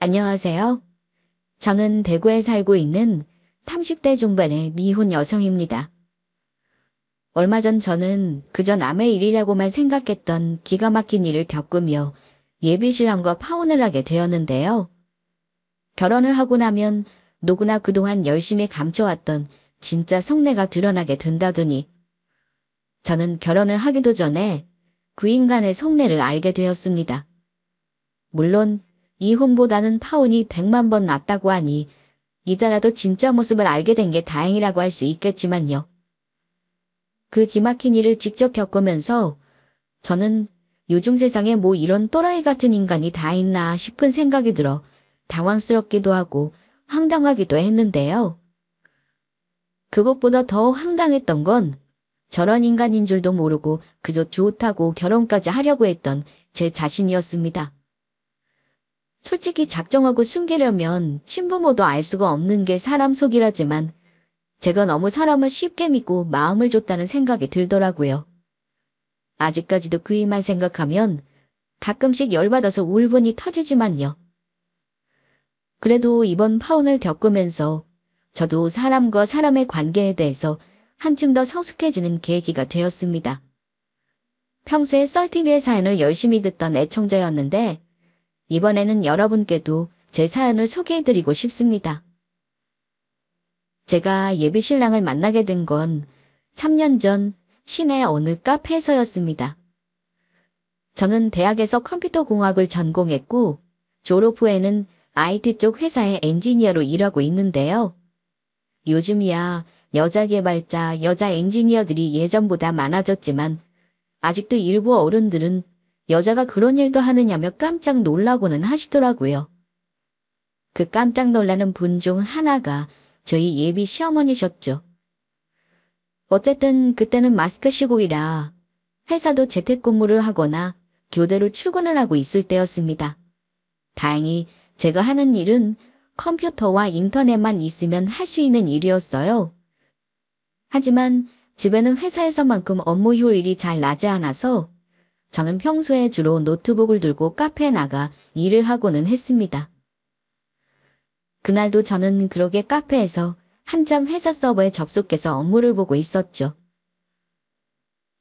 안녕하세요. 저는 대구에 살고 있는 30대 중반의 미혼 여성입니다. 얼마 전 저는 그저 남의 일이라고만 생각했던 기가 막힌 일을 겪으며 예비신랑과 파혼을 하게 되었는데요. 결혼을 하고 나면 누구나 그동안 열심히 감춰왔던 진짜 속내가 드러나게 된다더니 저는 결혼을 하기도 전에 그 인간의 속내를 알게 되었습니다. 물론 이혼보다는 파혼이 100만 번 낫다고 하니 이제라도 진짜 모습을 알게 된 게 다행이라고 할 수 있겠지만요. 그 기막힌 일을 직접 겪으면서 저는 요즘 세상에 뭐 이런 또라이 같은 인간이 다 있나 싶은 생각이 들어 당황스럽기도 하고 황당하기도 했는데요. 그것보다 더 황당했던 건 저런 인간인 줄도 모르고 그저 좋다고 결혼까지 하려고 했던 제 자신이었습니다. 솔직히 작정하고 숨기려면 친부모도 알 수가 없는 게 사람 속이라지만 제가 너무 사람을 쉽게 믿고 마음을 줬다는 생각이 들더라고요. 아직까지도 그 일만 생각하면 가끔씩 열받아서 울분이 터지지만요. 그래도 이번 파혼을 겪으면서 저도 사람과 사람의 관계에 대해서 한층 더 성숙해지는 계기가 되었습니다. 평소에 썰TV의 사연을 열심히 듣던 애청자였는데 이번에는 여러분께도 제 사연을 소개해드리고 싶습니다. 제가 예비신랑을 만나게 된 건 3년 전 시내 어느 카페에서였습니다. 저는 대학에서 컴퓨터공학을 전공했고 졸업 후에는 IT 쪽 회사의 엔지니어로 일하고 있는데요. 요즘이야 여자 개발자, 여자 엔지니어들이 예전보다 많아졌지만 아직도 일부 어른들은 여자가 그런 일도 하느냐며 깜짝 놀라고는 하시더라고요. 그 깜짝 놀라는 분 중 하나가 저희 예비 시어머니셨죠. 어쨌든 그때는 마스크 시국이라 회사도 재택근무를 하거나 교대로 출근을 하고 있을 때였습니다. 다행히 제가 하는 일은 컴퓨터와 인터넷만 있으면 할 수 있는 일이었어요. 하지만 집에는 회사에서만큼 업무 효율이 잘 나지 않아서 저는 평소에 주로 노트북을 들고 카페에 나가 일을 하고는 했습니다. 그날도 저는 그렇게 카페에서 한참 회사 서버에 접속해서 업무를 보고 있었죠.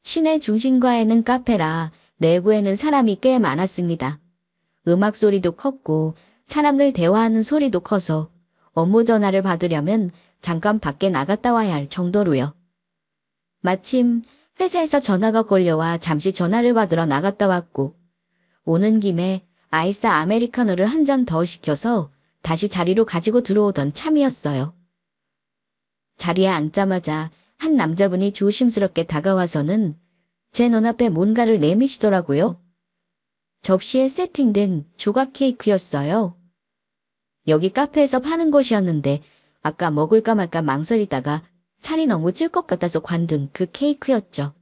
시내 중심가에는 카페라 내부에는 사람이 꽤 많았습니다. 음악 소리도 컸고 사람들 대화하는 소리도 커서 업무 전화를 받으려면 잠깐 밖에 나갔다 와야 할 정도로요. 마침 회사에서 전화가 걸려와 잠시 전화를 받으러 나갔다 왔고 오는 김에 아이스 아메리카노를 한 잔 더 시켜서 다시 자리로 가지고 들어오던 참이었어요. 자리에 앉자마자 한 남자분이 조심스럽게 다가와서는 제 눈앞에 뭔가를 내미시더라고요. 접시에 세팅된 조각 케이크였어요. 여기 카페에서 파는 곳이었는데 아까 먹을까 말까 망설이다가 살이 너무 찔 것 같아서 관둔 그 케이크였죠.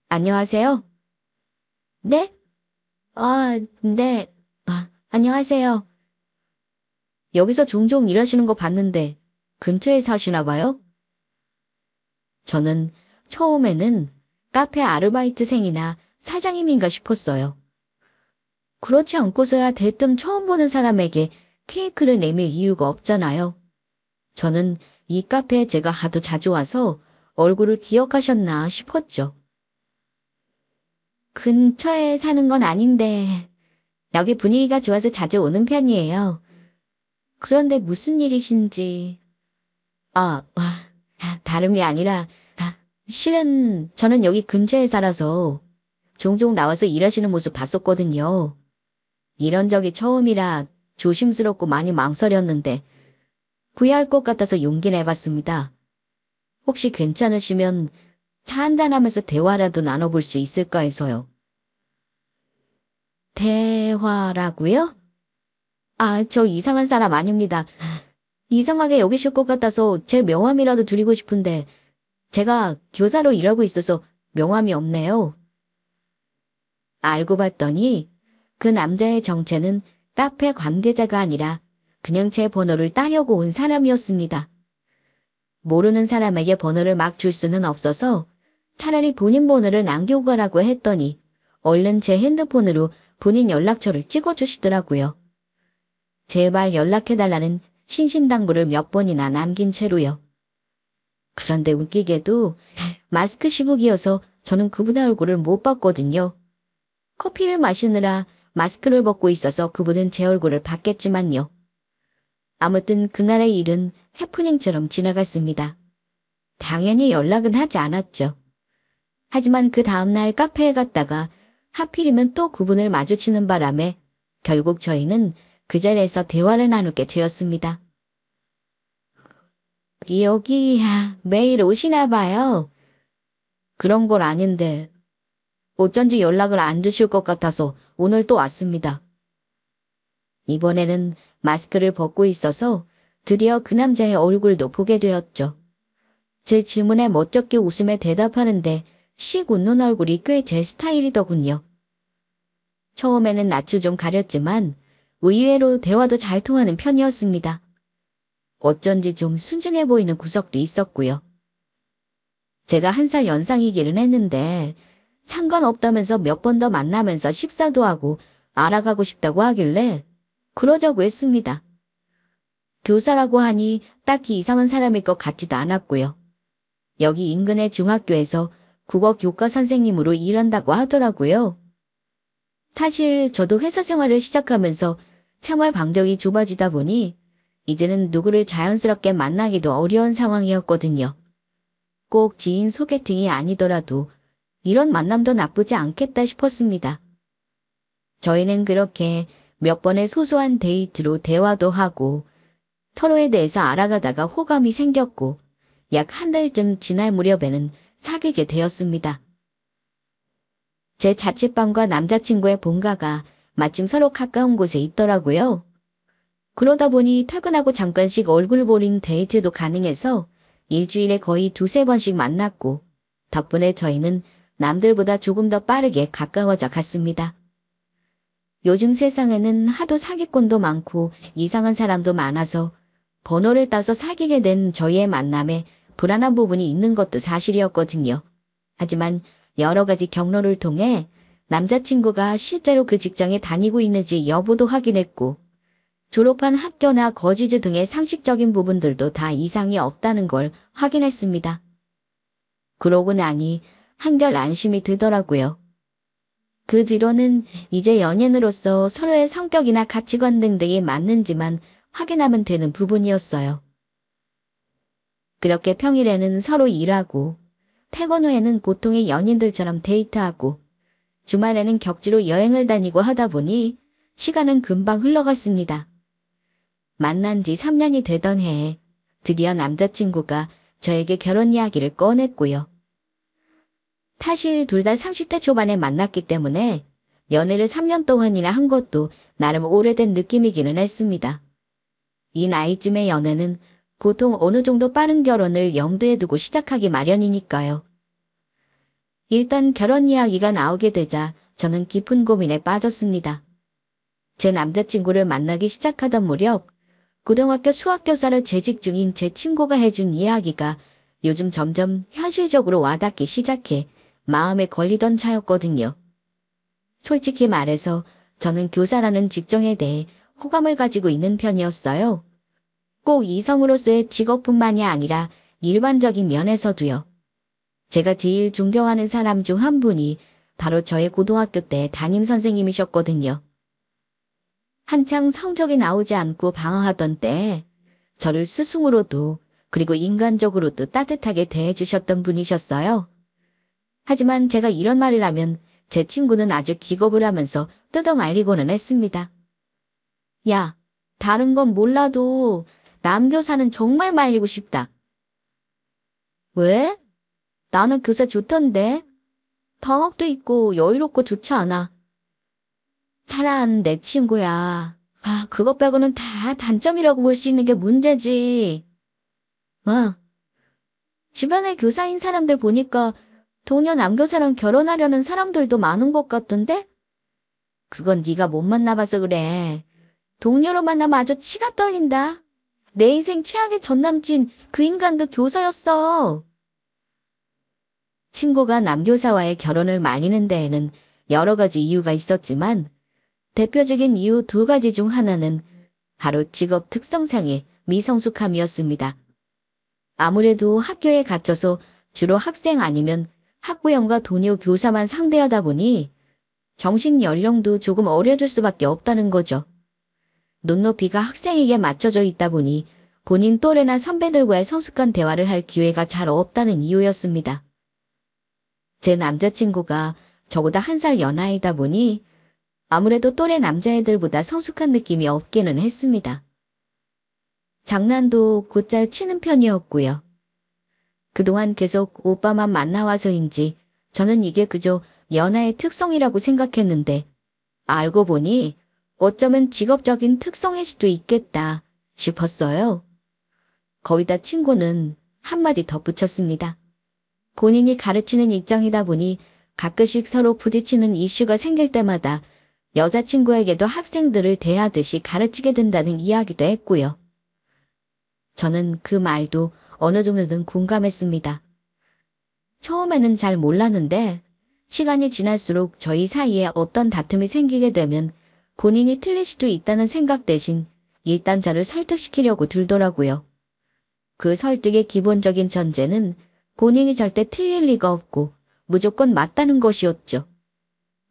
안녕하세요. 네? 네. 안녕하세요. 여기서 종종 일하시는 거 봤는데 근처에 사시나 봐요? 저는 처음에는 카페 아르바이트생이나 사장님인가 싶었어요. 그렇지 않고서야 대뜸 처음 보는 사람에게 케이크를 내밀 이유가 없잖아요. 저는 이 카페에 제가 하도 자주 와서 얼굴을 기억하셨나 싶었죠. 근처에 사는 건 아닌데 여기 분위기가 좋아서 자주 오는 편이에요. 그런데 무슨 일이신지... 다름이 아니라 실은 저는 여기 근처에 살아서 종종 나와서 일하시는 모습 봤었거든요. 이런 적이 처음이라 조심스럽고 많이 망설였는데 구애할 것 같아서 용기 내봤습니다. 혹시 괜찮으시면 차 한잔하면서 대화라도 나눠볼 수 있을까 해서요. 대화라고요? 저 이상한 사람 아닙니다. 이상하게 여기실 것 같아서 제 명함이라도 드리고 싶은데 제가 교사로 일하고 있어서 명함이 없네요. 알고 봤더니 그 남자의 정체는 카페 관계자가 아니라 그냥 제 번호를 따려고 온 사람이었습니다. 모르는 사람에게 번호를 막 줄 수는 없어서 차라리 본인 번호를 남기고 가라고 했더니 얼른 제 핸드폰으로 본인 연락처를 찍어주시더라고요. 제발 연락해달라는 신신당부를 몇 번이나 남긴 채로요. 그런데 웃기게도 마스크 시국이어서 저는 그분의 얼굴을 못 봤거든요. 커피를 마시느라 마스크를 벗고 있어서 그분은 제 얼굴을 봤겠지만요. 아무튼 그날의 일은 해프닝처럼 지나갔습니다. 당연히 연락은 하지 않았죠. 하지만 그 다음날 카페에 갔다가 하필이면 또 그분을 마주치는 바람에 결국 저희는 그 자리에서 대화를 나누게 되었습니다. 여기 매일 오시나 봐요. 그런 걸 아닌데 어쩐지 연락을 안 주실 것 같아서 오늘 또 왔습니다. 이번에는 마스크를 벗고 있어서 드디어 그 남자의 얼굴도 보게 되었죠. 제 질문에 멋쩍게 웃으며 대답하는데 씩 웃는 얼굴이 꽤 제 스타일이더군요. 처음에는 낯을 좀 가렸지만 의외로 대화도 잘 통하는 편이었습니다. 어쩐지 좀 순진해 보이는 구석도 있었고요. 제가 1살 연상이기는 했는데 상관없다면서 몇 번 더 만나면서 식사도 하고 알아가고 싶다고 하길래 그러자고 했습니다. 교사라고 하니 딱히 이상한 사람일 것 같지도 않았고요. 여기 인근의 중학교에서 국어 교과 선생님으로 일한다고 하더라고요. 사실 저도 회사 생활을 시작하면서 생활 반경이 좁아지다 보니 이제는 누구를 자연스럽게 만나기도 어려운 상황이었거든요. 꼭 지인 소개팅이 아니더라도 이런 만남도 나쁘지 않겠다 싶었습니다. 저희는 그렇게 몇 번의 소소한 데이트로 대화도 하고 서로에 대해서 알아가다가 호감이 생겼고 약 1달쯤 지날 무렵에는 사귀게 되었습니다. 제 자취방과 남자친구의 본가가 마침 서로 가까운 곳에 있더라고요. 그러다 보니 퇴근하고 잠깐씩 얼굴 보는 데이트도 가능해서 일주일에 거의 2~3번씩 만났고 덕분에 저희는 남들보다 조금 더 빠르게 가까워져 갔습니다. 요즘 세상에는 하도 사기꾼도 많고 이상한 사람도 많아서 번호를 따서 사귀게 된 저희의 만남에 불안한 부분이 있는 것도 사실이었거든요. 하지만 여러 가지 경로를 통해 남자친구가 실제로 그 직장에 다니고 있는지 여부도 확인했고 졸업한 학교나 거주지 등의 상식적인 부분들도 다 이상이 없다는 걸 확인했습니다. 그러고 나니 한결 안심이 들더라고요. 그 뒤로는 이제 연인으로서 서로의 성격이나 가치관 등등이 맞는지만 확인하면 되는 부분이었어요. 그렇게 평일에는 서로 일하고 퇴근 후에는 보통의 연인들처럼 데이트하고 주말에는 격주로 여행을 다니고 하다 보니 시간은 금방 흘러갔습니다. 만난 지 3년이 되던 해에 드디어 남자친구가 저에게 결혼 이야기를 꺼냈고요. 사실 둘 다 30대 초반에 만났기 때문에 연애를 3년 동안이나 한 것도 나름 오래된 느낌이기는 했습니다. 이 나이쯤의 연애는 보통 어느 정도 빠른 결혼을 염두에 두고 시작하기 마련이니까요. 일단 결혼 이야기가 나오게 되자 저는 깊은 고민에 빠졌습니다. 제 남자친구를 만나기 시작하던 무렵 고등학교 수학교사를 재직 중인 제 친구가 해준 이야기가 요즘 점점 현실적으로 와닿기 시작해 마음에 걸리던 차였거든요. 솔직히 말해서 저는 교사라는 직종에 대해 호감을 가지고 있는 편이었어요. 꼭 이성으로서의 직업뿐만이 아니라 일반적인 면에서도요. 제가 제일 존경하는 사람 중 한 분이 바로 저의 고등학교 때 담임선생님이셨거든요. 한창 성적이 나오지 않고 방황하던 때에 저를 스승으로도 그리고 인간적으로도 따뜻하게 대해주셨던 분이셨어요. 하지만 제가 이런 말을 하면 제 친구는 아주 기겁을 하면서 뜯어말리고는 했습니다. 야, 다른 건 몰라도 남 교사는 정말 말리고 싶다. 왜? 나는 교사 좋던데. 방학도 있고 여유롭고 좋지 않아. 사랑하는 내 친구야. 그것 빼고는 다 단점이라고 볼 수 있는 게 문제지. 주변에 교사인 사람들 보니까 동료 남교사랑 결혼하려는 사람들도 많은 것 같던데? 그건 네가 못 만나봐서 그래. 동료로 만나면 아주 치가 떨린다. 내 인생 최악의 전남친 그 인간도 교사였어. 친구가 남교사와의 결혼을 말리는 데에는 여러 가지 이유가 있었지만 대표적인 이유 2가지 중 하나는 바로 직업 특성상의 미성숙함이었습니다. 아무래도 학교에 갇혀서 주로 학생 아니면 학부형과 동료 교사만 상대하다 보니 정신 연령도 조금 어려질 수밖에 없다는 거죠. 눈높이가 학생에게 맞춰져 있다 보니 본인 또래나 선배들과의 성숙한 대화를 할 기회가 잘 없다는 이유였습니다. 제 남자친구가 저보다 1살 연하이다 보니 아무래도 또래 남자애들보다 성숙한 느낌이 없기는 했습니다. 장난도 곧잘 치는 편이었고요. 그동안 계속 오빠만 만나와서인지 저는 이게 그저 연하의 특성이라고 생각했는데 알고 보니 어쩌면 직업적인 특성일 수도 있겠다 싶었어요. 거기다 친구는 한마디 덧붙였습니다. 본인이 가르치는 입장이다 보니 가끔씩 서로 부딪히는 이슈가 생길 때마다 여자친구에게도 학생들을 대하듯이 가르치게 된다는 이야기도 했고요. 저는 그 말도 어느 정도는 공감했습니다. 처음에는 잘 몰랐는데 시간이 지날수록 저희 사이에 어떤 다툼이 생기게 되면 본인이 틀릴 수도 있다는 생각 대신 일단 저를 설득시키려고 들더라고요. 그 설득의 기본적인 전제는 본인이 절대 틀릴 리가 없고 무조건 맞다는 것이었죠.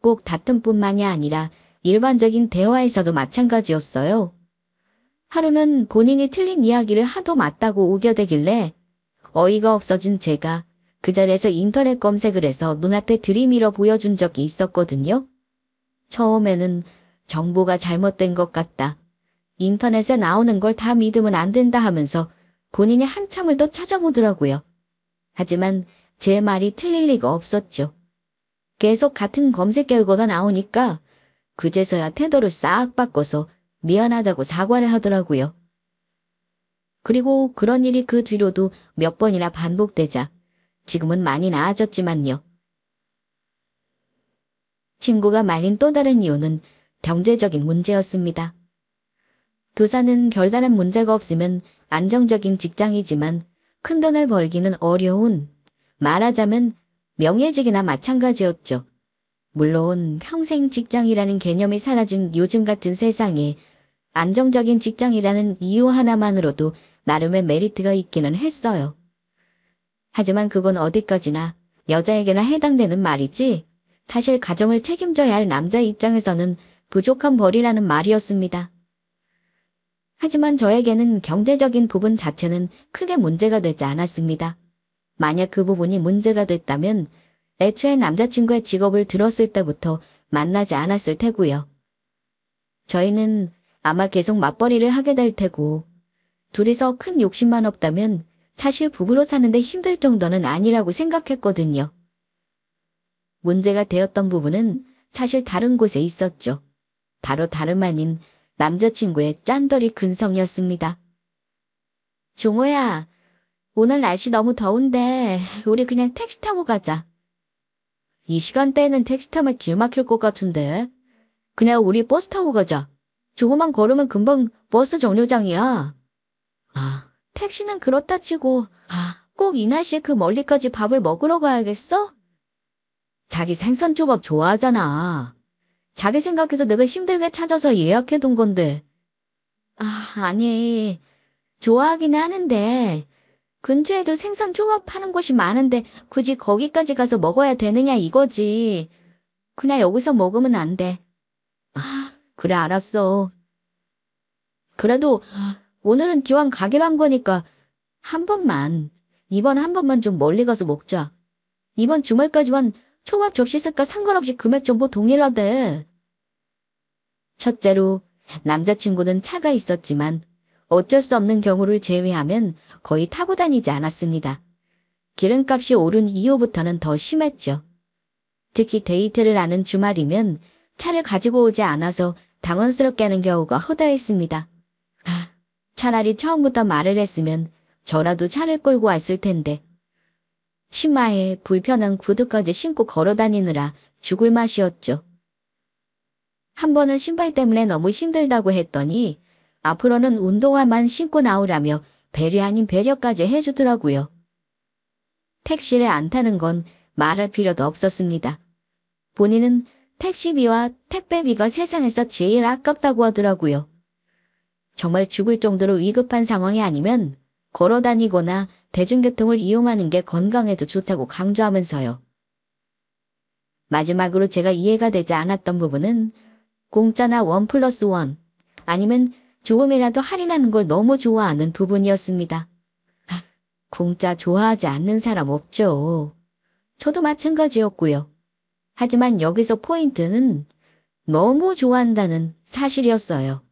꼭 다툼뿐만이 아니라 일반적인 대화에서도 마찬가지였어요. 하루는 본인이 틀린 이야기를 하도 맞다고 우겨대길래 어이가 없어진 제가 그 자리에서 인터넷 검색을 해서 눈앞에 들이밀어 보여준 적이 있었거든요. 처음에는 정보가 잘못된 것 같다. 인터넷에 나오는 걸 다 믿으면 안 된다 하면서 본인이 한참을 더 찾아보더라고요. 하지만 제 말이 틀릴 리가 없었죠. 계속 같은 검색 결과가 나오니까 그제서야 태도를 싹 바꿔서 미안하다고 사과를 하더라고요. 그리고 그런 일이 그 뒤로도 몇 번이나 반복되자 지금은 많이 나아졌지만요. 친구가 말린 또 다른 이유는 경제적인 문제였습니다. 교사는 별다른 문제가 없으면 안정적인 직장이지만 큰돈을 벌기는 어려운, 말하자면 명예직이나 마찬가지였죠. 물론 평생 직장이라는 개념이 사라진 요즘 같은 세상에 안정적인 직장이라는 이유 하나만으로도 나름의 메리트가 있기는 했어요. 하지만 그건 어디까지나 여자에게나 해당되는 말이지 사실 가정을 책임져야 할 남자 입장에서는 부족한 벌이라는 말이었습니다. 하지만 저에게는 경제적인 부분 자체는 크게 문제가 되지 않았습니다. 만약 그 부분이 문제가 됐다면 애초에 남자친구의 직업을 들었을 때부터 만나지 않았을 테고요. 저희는 아마 계속 맞벌이를 하게 될 테고 둘이서 큰 욕심만 없다면 사실 부부로 사는데 힘들 정도는 아니라고 생각했거든요. 문제가 되었던 부분은 사실 다른 곳에 있었죠. 바로 다름 아닌 남자친구의 짠돌이 근성이었습니다. 종호야, 오늘 날씨 너무 더운데 우리 그냥 택시 타고 가자. 이 시간대에는 택시 타면 길 막힐 것 같은데. 그냥 우리 버스 타고 가자. 조금만 걸으면 금방 버스 정류장이야. 택시는 그렇다 치고 꼭 이 날씨에 그 멀리까지 밥을 먹으러 가야겠어? 자기 생선초밥 좋아하잖아. 자기 생각해서 내가 힘들게 찾아서 예약해둔 건데. 아니. 좋아하긴 하는데 근처에도 생선초밥 파는 곳이 많은데 굳이 거기까지 가서 먹어야 되느냐 이거지. 그냥 여기서 먹으면 안 돼. 그래 알았어. 그래도 오늘은 기왕 가기로 한 거니까 이번 한 번만 좀 멀리 가서 먹자. 이번 주말까지만 초밥 접시 색깔 상관없이 금액 정보 동일하대. 첫째로 남자친구는 차가 있었지만 어쩔 수 없는 경우를 제외하면 거의 타고 다니지 않았습니다. 기름값이 오른 이후부터는 더 심했죠. 특히 데이트를 하는 주말이면 차를 가지고 오지 않아서 당황스럽게 하는 경우가 허다했습니다. 차라리 처음부터 말을 했으면 저라도 차를 끌고 왔을 텐데. 치마에 불편한 구두까지 신고 걸어 다니느라 죽을 맛이었죠. 한 번은 신발 때문에 너무 힘들다고 했더니 앞으로는 운동화만 신고 나오라며 배려 아닌 배려까지 해주더라고요. 택시를 안 타는 건 말할 필요도 없었습니다. 본인은 택시비와 택배비가 세상에서 제일 아깝다고 하더라고요. 정말 죽을 정도로 위급한 상황이 아니면 걸어 다니거나 대중교통을 이용하는 게 건강에도 좋다고 강조하면서요. 마지막으로 제가 이해가 되지 않았던 부분은 공짜나 1+1 아니면 조금이라도 할인하는 걸 너무 좋아하는 부분이었습니다. 공짜 좋아하지 않는 사람 없죠. 저도 마찬가지였고요. 하지만 여기서 포인트는 너무 좋아한다는 사실이었어요.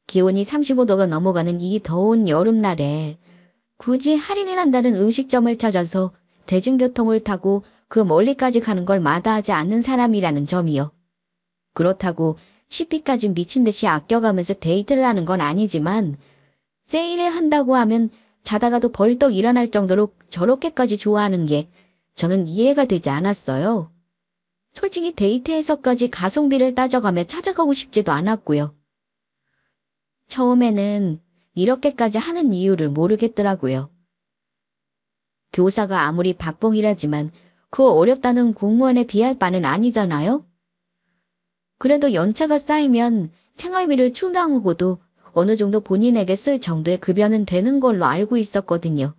기온이 35도가 넘어가는 이 더운 여름날에 굳이 할인을 한다는 음식점을 찾아서 대중교통을 타고 그 멀리까지 가는 걸 마다하지 않는 사람이라는 점이요. 그렇다고 식비까지 미친 듯이 아껴가면서 데이트를 하는 건 아니지만 세일을 한다고 하면 자다가도 벌떡 일어날 정도로 저렇게까지 좋아하는 게 저는 이해가 되지 않았어요. 솔직히 데이트에서까지 가성비를 따져가며 찾아가고 싶지도 않았고요. 처음에는 이렇게까지 하는 이유를 모르겠더라고요. 교사가 아무리 박봉이라지만 그 어렵다는 공무원에 비할 바는 아니잖아요? 그래도 연차가 쌓이면 생활비를 충당하고도 어느 정도 본인에게 쓸 정도의 급여는 되는 걸로 알고 있었거든요.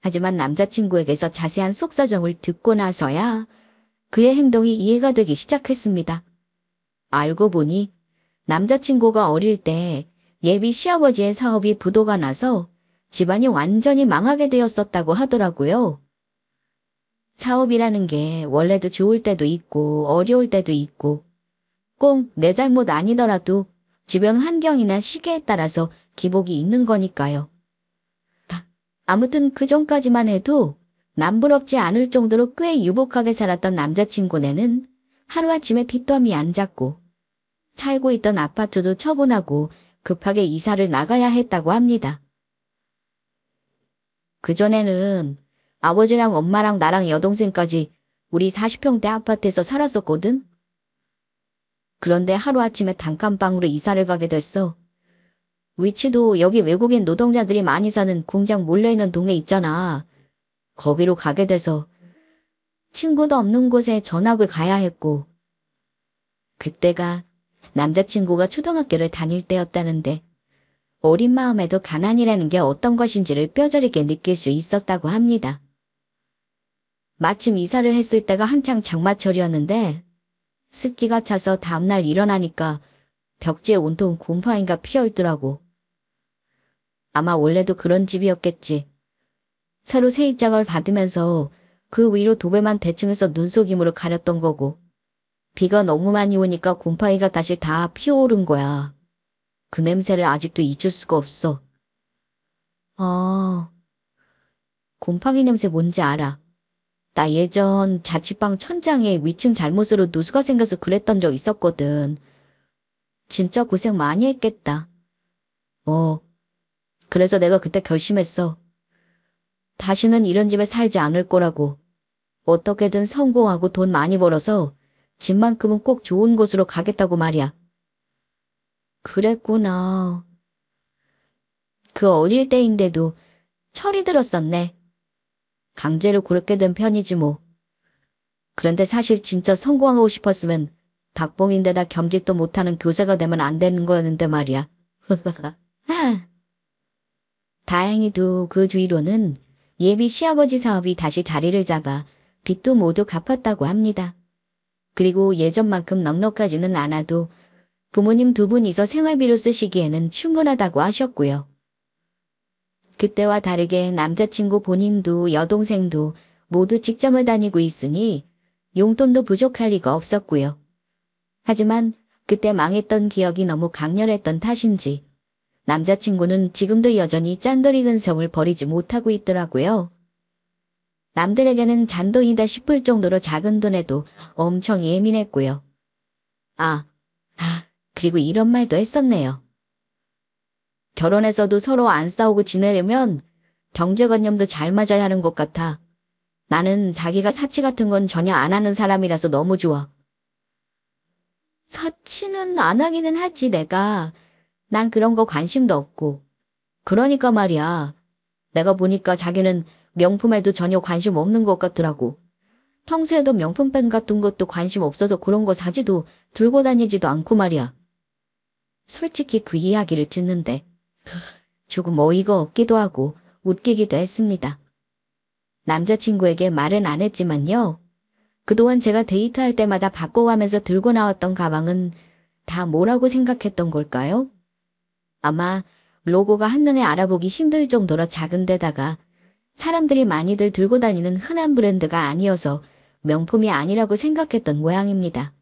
하지만 남자친구에게서 자세한 속사정을 듣고 나서야 그의 행동이 이해가 되기 시작했습니다. 알고 보니 남자친구가 어릴 때 예비 시아버지의 사업이 부도가 나서 집안이 완전히 망하게 되었었다고 하더라고요. 사업이라는 게 원래도 좋을 때도 있고 어려울 때도 있고 꼭 내 잘못 아니더라도 주변 환경이나 시기에 따라서 기복이 있는 거니까요. 아무튼 그 전까지만 해도 남부럽지 않을 정도로 꽤 유복하게 살았던 남자친구네는 하루아침에 빚더미 안 잡고 살고 있던 아파트도 처분하고 급하게 이사를 나가야 했다고 합니다. 그전에는 아버지랑 엄마랑 나랑 여동생까지 우리 40평대 아파트에서 살았었거든? 그런데 하루아침에 단칸방으로 이사를 가게 됐어. 위치도 여기 외국인 노동자들이 많이 사는 공장 몰려있는 동네 있잖아. 거기로 가게 돼서 친구도 없는 곳에 전학을 가야 했고 그때가 남자친구가 초등학교를 다닐 때였다는데 어린 마음에도 가난이라는 게 어떤 것인지를 뼈저리게 느낄 수 있었다고 합니다. 마침 이사를 했을 때가 한창 장마철이었는데 습기가 차서 다음날 일어나니까 벽지에 온통 곰팡이가 피어있더라고. 아마 원래도 그런 집이었겠지. 새로 세입자를 받으면서 그 위로 도배만 대충 해서 눈속임으로 가렸던 거고 비가 너무 많이 오니까 곰팡이가 다시 다 피어오른 거야. 그 냄새를 아직도 잊을 수가 없어. 곰팡이 냄새 뭔지 알아. 나 예전 자취방 천장에 위층 잘못으로 누수가 생겨서 그랬던 적 있었거든. 진짜 고생 많이 했겠다. 그래서 내가 그때 결심했어. 다시는 이런 집에 살지 않을 거라고. 어떻게든 성공하고 돈 많이 벌어서 집만큼은 꼭 좋은 곳으로 가겠다고 말이야. 그랬구나. 그 어릴 때인데도 철이 들었었네. 강제로 그렇게 된 편이지 뭐. 그런데 사실 진짜 성공하고 싶었으면 박봉인데다 겸직도 못하는 교사가 되면 안 되는 거였는데 말이야. 다행히도 그 뒤로는 예비 시아버지 사업이 다시 자리를 잡아 빚도 모두 갚았다고 합니다. 그리고 예전만큼 넉넉하지는 않아도 부모님 두 분이서 생활비로 쓰시기에는 충분하다고 하셨고요. 그때와 다르게 남자친구 본인도 여동생도 모두 직장을 다니고 있으니 용돈도 부족할 리가 없었고요. 하지만 그때 망했던 기억이 너무 강렬했던 탓인지 남자친구는 지금도 여전히 짠돌이 근성을 버리지 못하고 있더라고요. 남들에게는 잔돈이다 싶을 정도로 작은 돈에도 엄청 예민했고요. 그리고 이런 말도 했었네요. 결혼해서도 서로 안 싸우고 지내려면 경제관념도 잘 맞아야 하는 것 같아. 나는 자기가 사치 같은 건 전혀 안 하는 사람이라서 너무 좋아. 사치는 안 하기는 하지 내가. 난 그런 거 관심도 없고. 그러니까 말이야. 내가 보니까 자기는 명품에도 전혀 관심 없는 것 같더라고. 평소에도 명품백 같은 것도 관심 없어서 그런 거 사지도 들고 다니지도 않고 말이야. 솔직히 그 이야기를 듣는데 조금 어이가 없기도 하고 웃기기도 했습니다. 남자친구에게 말은 안 했지만요. 그동안 제가 데이트할 때마다 바꿔가면서 들고 나왔던 가방은 다 뭐라고 생각했던 걸까요? 아마 로고가 한눈에 알아보기 힘들 정도로 작은 데다가 사람들이 많이들 들고 다니는 흔한 브랜드가 아니어서 명품이 아니라고 생각했던 모양입니다.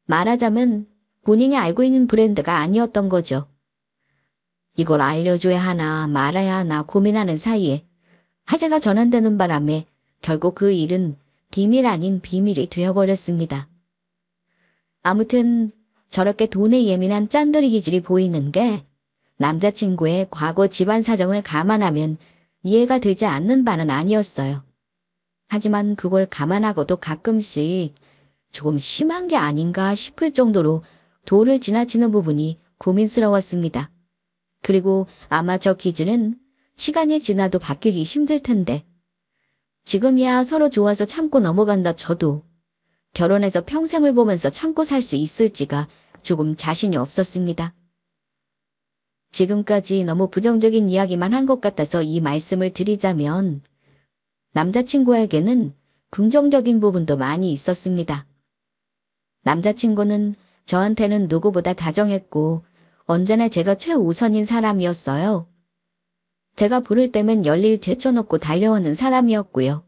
말하자면 본인이 알고 있는 브랜드가 아니었던 거죠. 이걸 알려줘야 하나 말아야 하나 고민하는 사이에 화제가 전환되는 바람에 결국 그 일은 비밀 아닌 비밀이 되어버렸습니다. 아무튼 저렇게 돈에 예민한 짠돌이 기질이 보이는 게 남자친구의 과거 집안 사정을 감안하면 이해가 되지 않는 바는 아니었어요. 하지만 그걸 감안하고도 가끔씩 조금 심한 게 아닌가 싶을 정도로 도를 지나치는 부분이 고민스러웠습니다. 그리고 아마 저 기질은 시간이 지나도 바뀌기 힘들 텐데 지금이야 서로 좋아서 참고 넘어간다 쳐도 결혼해서 평생을 보면서 참고 살 수 있을지가 조금 자신이 없었습니다. 지금까지 너무 부정적인 이야기만 한 것 같아서 이 말씀을 드리자면 남자친구에게는 긍정적인 부분도 많이 있었습니다. 남자친구는 저한테는 누구보다 다정했고 언제나 제가 최우선인 사람이었어요. 제가 부를 때면 열일 제쳐놓고 달려오는 사람이었고요.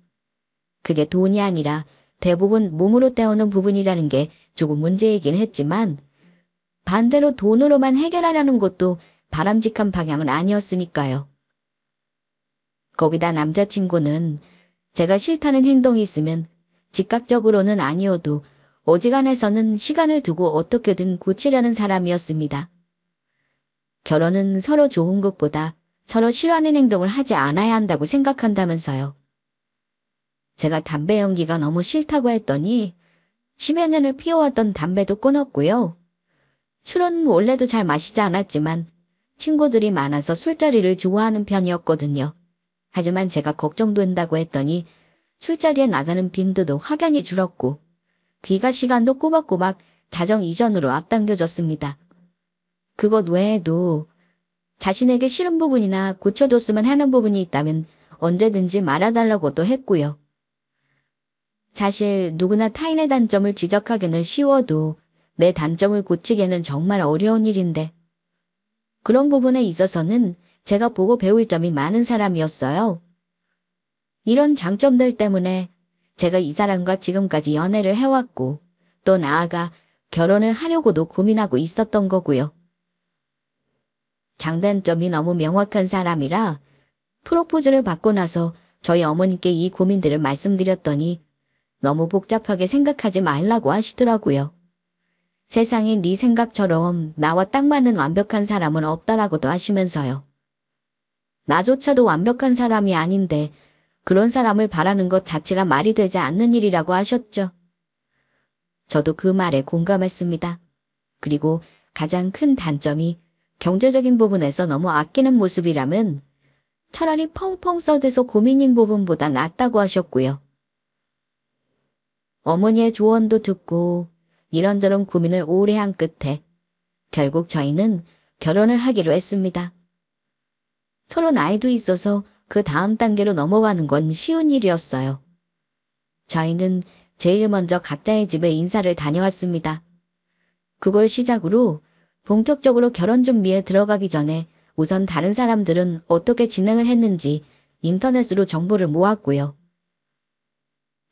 그게 돈이 아니라 대부분 몸으로 때우는 부분이라는 게 조금 문제이긴 했지만 반대로 돈으로만 해결하려는 것도 바람직한 방향은 아니었으니까요. 거기다 남자친구는 제가 싫다는 행동이 있으면 즉각적으로는 아니어도 어지간해서는 시간을 두고 어떻게든 고치려는 사람이었습니다. 결혼은 서로 좋은 것보다 서로 싫어하는 행동을 하지 않아야 한다고 생각한다면서요. 제가 담배 연기가 너무 싫다고 했더니 10여 년을 피워왔던 담배도 끊었고요. 술은 원래도 잘 마시지 않았지만 친구들이 많아서 술자리를 좋아하는 편이었거든요. 하지만 제가 걱정된다고 했더니 술자리에 나가는 빈도도 확연히 줄었고 귀가 시간도 꼬박꼬박 자정 이전으로 앞당겨졌습니다. 그것 외에도 자신에게 싫은 부분이나 고쳐줬으면 하는 부분이 있다면 언제든지 말해달라고도 했고요. 사실 누구나 타인의 단점을 지적하기는 쉬워도 내 단점을 고치기는 정말 어려운 일인데 그런 부분에 있어서는 제가 보고 배울 점이 많은 사람이었어요. 이런 장점들 때문에 제가 이 사람과 지금까지 연애를 해왔고 또 나아가 결혼을 하려고도 고민하고 있었던 거고요. 장단점이 너무 명확한 사람이라 프로포즈를 받고 나서 저희 어머니께 이 고민들을 말씀드렸더니 너무 복잡하게 생각하지 말라고 하시더라고요. 세상에 네 생각처럼 나와 딱 맞는 완벽한 사람은 없다라고도 하시면서요. 나조차도 완벽한 사람이 아닌데 그런 사람을 바라는 것 자체가 말이 되지 않는 일이라고 하셨죠. 저도 그 말에 공감했습니다. 그리고 가장 큰 단점이 경제적인 부분에서 너무 아끼는 모습이라면 차라리 펑펑 써대서 고민인 부분보다 낫다고 하셨고요. 어머니의 조언도 듣고 이런저런 고민을 오래 한 끝에 결국 저희는 결혼을 하기로 했습니다. 서로 나이도 있어서 그 다음 단계로 넘어가는 건 쉬운 일이었어요. 저희는 제일 먼저 각자의 집에 인사를 다녀왔습니다. 그걸 시작으로 본격적으로 결혼 준비에 들어가기 전에 우선 다른 사람들은 어떻게 진행을 했는지 인터넷으로 정보를 모았고요.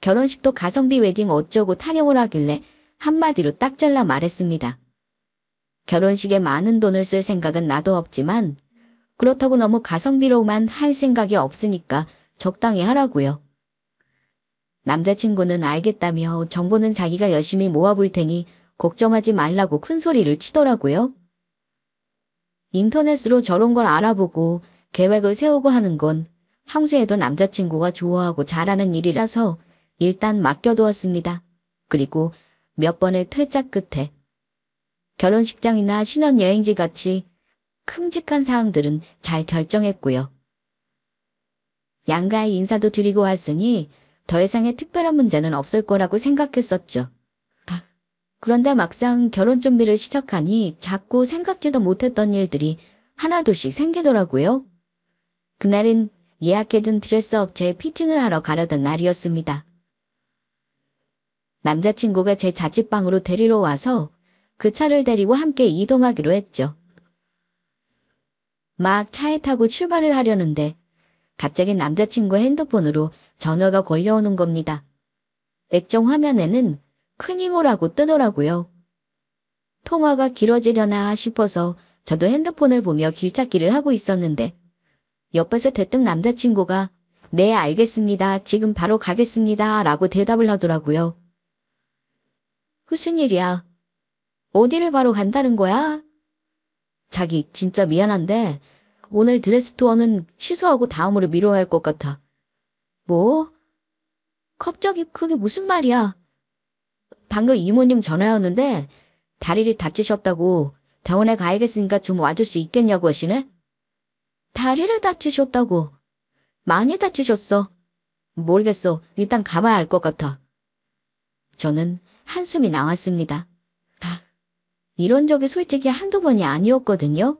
결혼식도 가성비 웨딩 어쩌고 타령을 하길래 한마디로 딱 잘라 말했습니다. 결혼식에 많은 돈을 쓸 생각은 나도 없지만 그렇다고 너무 가성비로만 할 생각이 없으니까 적당히 하라고요. 남자친구는 알겠다며 정보는 자기가 열심히 모아볼 테니 걱정하지 말라고 큰 소리를 치더라고요. 인터넷으로 저런 걸 알아보고 계획을 세우고 하는 건 평소에도 남자친구가 좋아하고 잘하는 일이라서 일단 맡겨두었습니다. 그리고 몇 번의 퇴짜 끝에 결혼식장이나 신혼여행지 같이 큼직한 사항들은 잘 결정했고요. 양가의 인사도 드리고 왔으니 더 이상의 특별한 문제는 없을 거라고 생각했었죠. 그런데 막상 결혼 준비를 시작하니 자꾸 생각지도 못했던 일들이 하나둘씩 생기더라고요. 그날은 예약해둔 드레스 업체에 피팅을 하러 가려던 날이었습니다. 남자친구가 제 자취방으로 데리러 와서 그 차를 데리고 함께 이동하기로 했죠. 막 차에 타고 출발을 하려는데 갑자기 남자친구의 핸드폰으로 전화가 걸려오는 겁니다. 액정 화면에는 큰 이모라고 뜨더라고요. 통화가 길어지려나 싶어서 저도 핸드폰을 보며 길찾기를 하고 있었는데 옆에서 대뜸 남자친구가 네 알겠습니다. 지금 바로 가겠습니다. 라고 대답을 하더라고요. 무슨 일이야? 어디를 바로 간다는 거야? 자기 진짜 미안한데 오늘 드레스 투어는 취소하고 다음으로 미뤄야 할 것 같아. 뭐? 갑자기 그게 무슨 말이야? 방금 이모님 전화였는데 다리를 다치셨다고 병원에 가야겠으니까 좀 와줄 수 있겠냐고 하시네? 다리를 다치셨다고? 많이 다치셨어? 모르겠어. 일단 가봐야 할 것 같아. 저는 한숨이 나왔습니다. 이런 적이 솔직히 한두 번이 아니었거든요.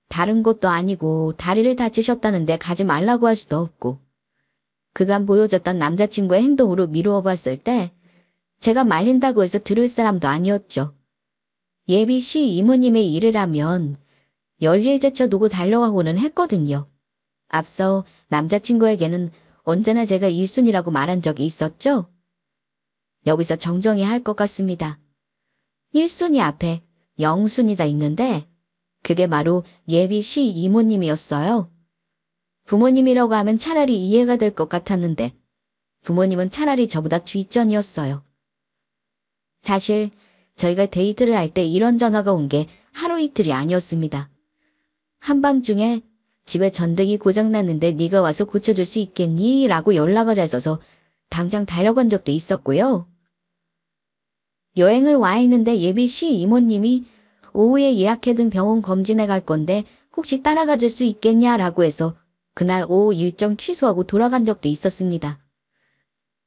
다른 것도 아니고 다리를 다치셨다는데 가지 말라고 할 수도 없고 그간 보여줬던 남자친구의 행동으로 미루어 봤을 때 제가 말린다고 해서 들을 사람도 아니었죠. 예비 씨 이모님의 일을 하면 열일제쳐 두고 달려가고는 했거든요. 앞서 남자친구에게는 언제나 제가 1순위라고 말한 적이 있었죠. 여기서 정정해야 할 것 같습니다. 1순위 앞에 0순위가 있는데 그게 바로 예비 씨 이모님이었어요. 부모님이라고 하면 차라리 이해가 될 것 같았는데 부모님은 차라리 저보다 뒷전이었어요. 사실 저희가 데이트를 할 때 이런 전화가 온 게 하루 이틀이 아니었습니다. 한밤중에 집에 전등이 고장났는데 네가 와서 고쳐줄 수 있겠니? 라고 연락을 해서서 당장 달려간 적도 있었고요. 여행을 와 있는데 예비 씨 이모님이 오후에 예약해둔 병원 검진에 갈 건데 혹시 따라가 줄 수 있겠냐라고 해서 그날 오후 일정 취소하고 돌아간 적도 있었습니다.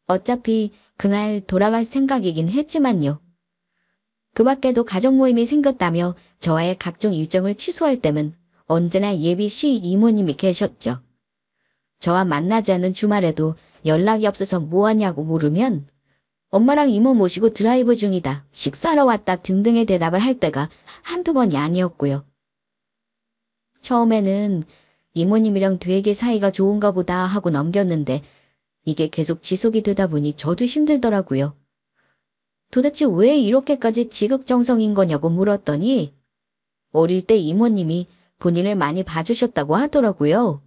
어차피 그날 돌아갈 생각이긴 했지만요. 그 밖에도 가족 모임이 생겼다며 저와의 각종 일정을 취소할 때면 언제나 예비 씨 이모님이 계셨죠. 저와 만나지 않은 주말에도 연락이 없어서 뭐하냐고 물으면 엄마랑 이모 모시고 드라이브 중이다, 식사하러 왔다 등등의 대답을 할 때가 한두 번이 아니었고요. 처음에는 이모님이랑 되게 사이가 좋은가 보다 하고 넘겼는데 이게 계속 지속이 되다 보니 저도 힘들더라고요. 도대체 왜 이렇게까지 지극정성인 거냐고 물었더니 어릴 때 이모님이 본인을 많이 봐주셨다고 하더라고요.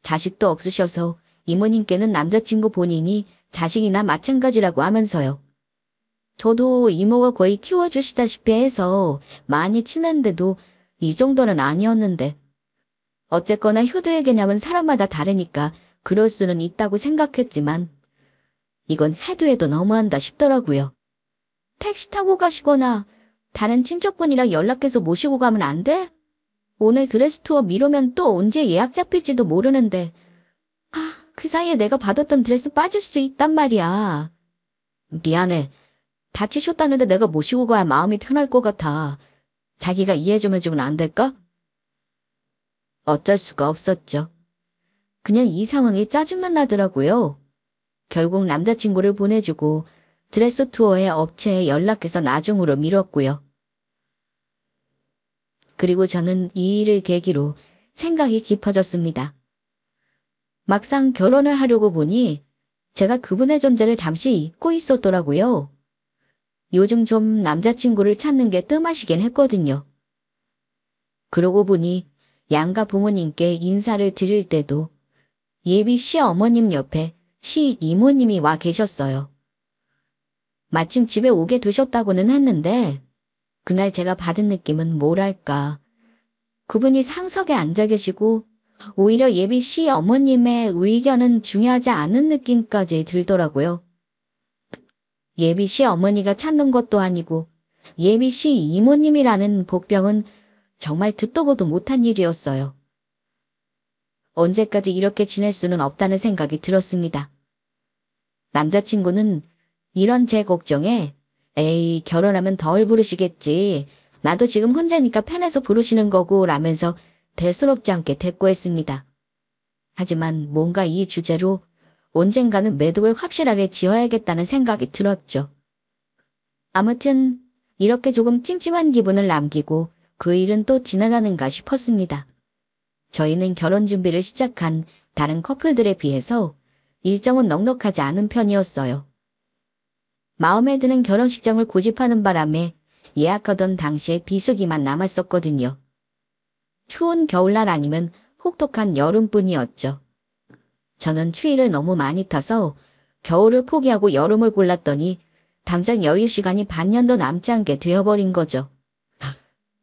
자식도 없으셔서 이모님께는 남자친구 본인이 자식이나 마찬가지라고 하면서요. 저도 이모가 거의 키워주시다시피 해서 많이 친한데도 이 정도는 아니었는데 어쨌거나 효도의 개념은 사람마다 다르니까 그럴 수는 있다고 생각했지만 이건 해도 해도 너무한다 싶더라고요. 택시 타고 가시거나 다른 친척분이랑 연락해서 모시고 가면 안 돼? 오늘 드레스 투어 미루면 또 언제 예약 잡힐지도 모르는데 그 사이에 내가 받았던 드레스 빠질 수도 있단 말이야. 미안해. 다치셨다는데 내가 모시고 가야 마음이 편할 것 같아. 자기가 이해 좀 해주면 안 될까? 어쩔 수가 없었죠. 그냥 이 상황이 짜증만 나더라고요. 결국 남자친구를 보내주고 드레스 투어의 업체에 연락해서 나중으로 미뤘고요. 그리고 저는 이 일을 계기로 생각이 깊어졌습니다. 막상 결혼을 하려고 보니 제가 그분의 존재를 잠시 잊고 있었더라고요. 요즘 좀 남자친구를 찾는 게 뜸하시긴 했거든요. 그러고 보니 양가 부모님께 인사를 드릴 때도 예비 시어머님 옆에 시이모님이 와 계셨어요. 마침 집에 오게 되셨다고는 했는데 그날 제가 받은 느낌은 뭐랄까. 그분이 상석에 앉아 계시고 오히려 예비 시어머님의 의견은 중요하지 않은 느낌까지 들더라고요. 예비 시어머니가 찾는 것도 아니고 예비 시이모님이라는 복병은 정말 듣도 보도 못한 일이었어요. 언제까지 이렇게 지낼 수는 없다는 생각이 들었습니다. 남자친구는 이런 제 걱정에 에이, 결혼하면 덜 부르시겠지. 나도 지금 혼자니까 편해서 부르시는 거고 라면서 대수롭지 않게 대꾸했습니다. 하지만 뭔가 이 주제로 언젠가는 매듭을 확실하게 지어야겠다는 생각이 들었죠. 아무튼 이렇게 조금 찜찜한 기분을 남기고 그 일은 또 지나가는가 싶었습니다. 저희는 결혼 준비를 시작한 다른 커플들에 비해서 일정은 넉넉하지 않은 편이었어요. 마음에 드는 결혼식장을 고집하는 바람에 예약하던 당시에 비수기만 남았었거든요. 추운 겨울날 아니면 혹독한 여름뿐이었죠. 저는 추위를 너무 많이 타서 겨울을 포기하고 여름을 골랐더니 당장 여유 시간이 반년도 남지 않게 되어버린 거죠.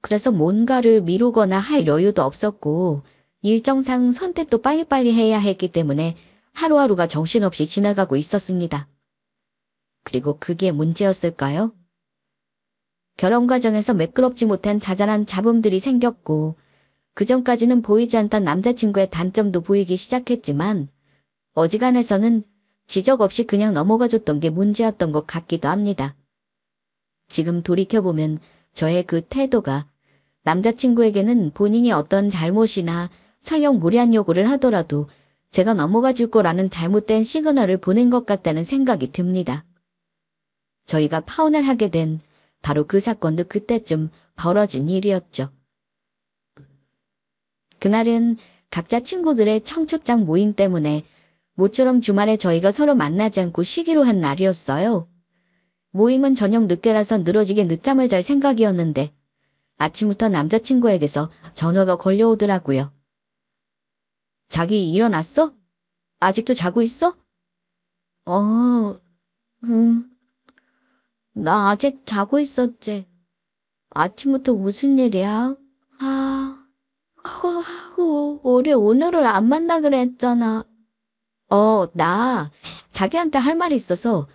그래서 뭔가를 미루거나 할 여유도 없었고 일정상 선택도 빨리빨리 해야 했기 때문에 하루하루가 정신없이 지나가고 있었습니다. 그리고 그게 문제였을까요? 결혼 과정에서 매끄럽지 못한 자잘한 잡음들이 생겼고 그전까지는 보이지 않던 남자친구의 단점도 보이기 시작했지만 어지간해서는 지적 없이 그냥 넘어가줬던 게 문제였던 것 같기도 합니다. 지금 돌이켜보면 저의 그 태도가 남자친구에게는 본인이 어떤 잘못이나 설령 무리한 요구를 하더라도 제가 넘어가 줄 거라는 잘못된 시그널을 보낸 것 같다는 생각이 듭니다. 저희가 파혼을 하게 된 바로 그 사건도 그때쯤 벌어진 일이었죠. 그날은 각자 친구들의 청첩장 모임 때문에 모처럼 주말에 저희가 서로 만나지 않고 쉬기로 한 날이었어요. 모임은 저녁 늦게라서 늘어지게 늦잠을 잘 생각이었는데 아침부터 남자친구에게서 전화가 걸려오더라고요. 자기 일어났어? 아직도 자고 있어? 나 아직 자고 있었지. 아침부터 무슨 일이야? 우리 오늘을 안 만나 그랬잖아. 나 자기한테 할 말이 있어서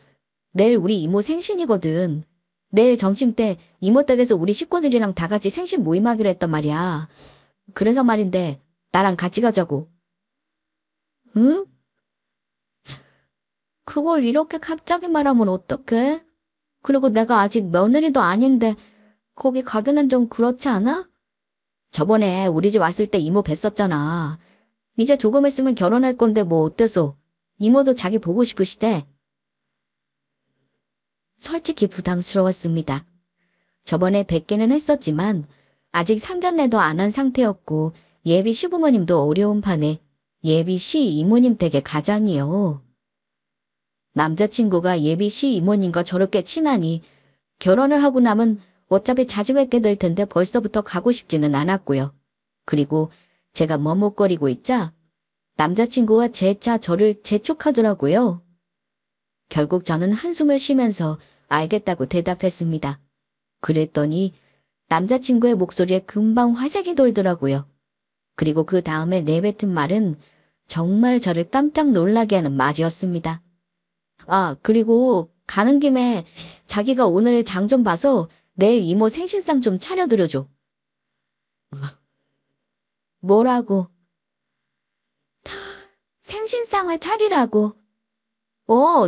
내일 우리 이모 생신이거든. 내일 점심 때 이모 댁에서 우리 식구들이랑 다 같이 생신 모임하기로 했단 말이야. 그래서 말인데 나랑 같이 가자고. 응? 그걸 이렇게 갑자기 말하면 어떡해? 그리고 내가 아직 며느리도 아닌데 거기 가기는 좀 그렇지 않아? 저번에 우리 집 왔을 때 이모 뵀었잖아. 이제 조금 있으면 결혼할 건데 뭐 어때서? 이모도 자기 보고 싶으시대. 솔직히 부담스러웠습니다. 저번에 뵙기는 했었지만 아직 상견례도 안 한 상태였고 예비 시부모님도 어려운 판에 예비 시이모님 댁에 가자니요. 남자친구가 예비 시이모님과 저렇게 친하니 결혼을 하고 나면 어차피 자주 뵙게 될 텐데 벌써부터 가고 싶지는 않았고요. 그리고 제가 머뭇거리고 있자 남자친구가 재차 저를 재촉하더라고요. 결국 저는 한숨을 쉬면서 알겠다고 대답했습니다. 그랬더니 남자친구의 목소리에 금방 화색이 돌더라고요. 그리고 그 다음에 내뱉은 말은 정말 저를 깜짝 놀라게 하는 말이었습니다. 그리고 가는 김에 자기가 오늘 장 좀 봐서 내일 이모 생신상 좀 차려드려줘. 뭐라고? 생신상을 차리라고.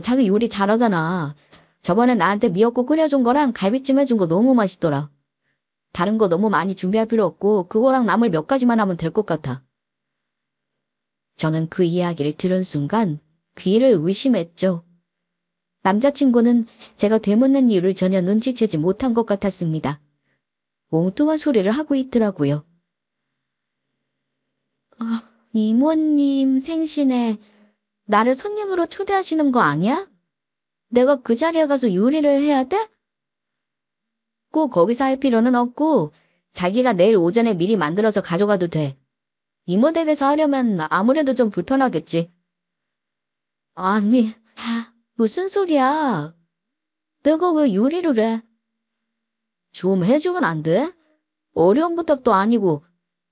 자기 요리 잘하잖아. 저번에 나한테 미역국 끓여준 거랑 갈비찜 해준 거 너무 맛있더라. 다른 거 너무 많이 준비할 필요 없고 그거랑 나물 몇 가지만 하면 될 것 같아. 저는 그 이야기를 들은 순간 귀를 의심했죠. 남자친구는 제가 되묻는 이유를 전혀 눈치채지 못한 것 같았습니다. 엉뚱한 소리를 하고 있더라고요. 이모님 생신에 나를 손님으로 초대하시는 거 아니야? 내가 그 자리에 가서 요리를 해야 돼? 꼭 거기서 할 필요는 없고 자기가 내일 오전에 미리 만들어서 가져가도 돼. 이모 댁에서 하려면 아무래도 좀 불편하겠지. 아니, 무슨 소리야. 내가 왜 요리를 해? 좀 해주면 안 돼? 어려운 부탁도 아니고